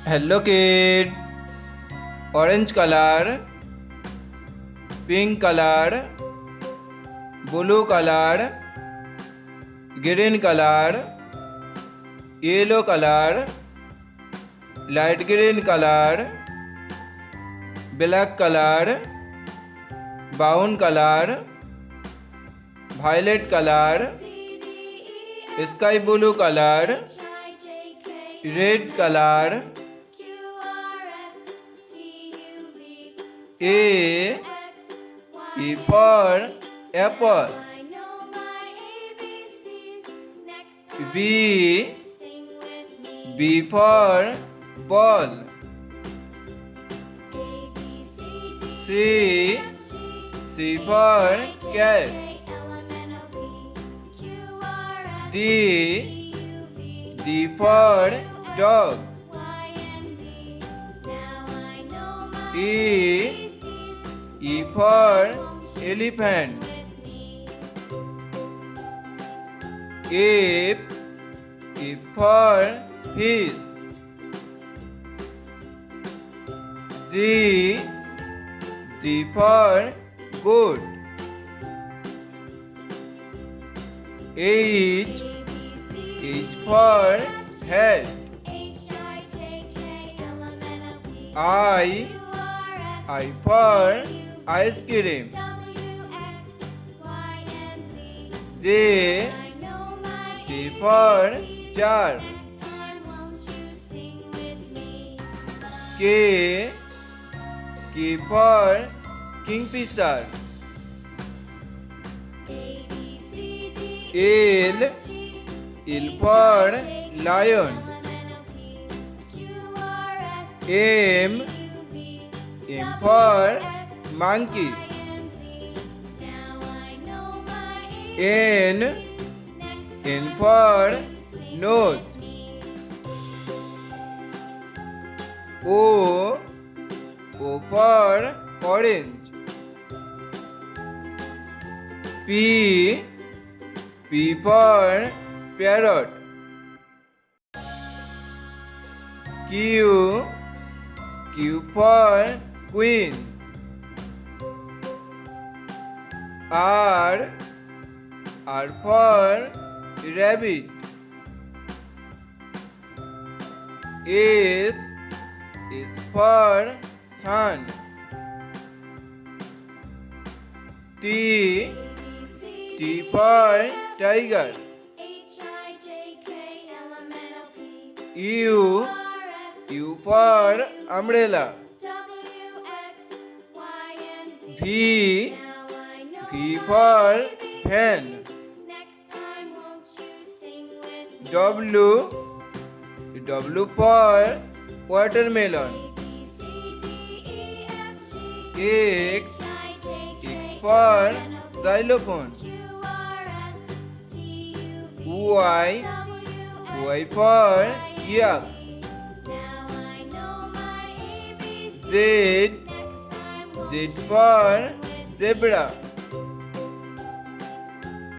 Hello kids. Orange color, pink color, blue color, green color, yellow color, light green color, black color, brown color, violet color, sky blue color, red color, A for apple, B for ball, C for cat, D for dog, E for elephant, F for fish, G for goat, H for hat, I for ice cream, J for jar, K for kingfisher, L for lion, M for monkey, N for nose, O for orange, P for parrot, Q for queen, R for rabbit, S for sun, T for tiger, U for umbrella, V for fan, W for watermelon, X for xylophone, Y for yak, Z for zebra,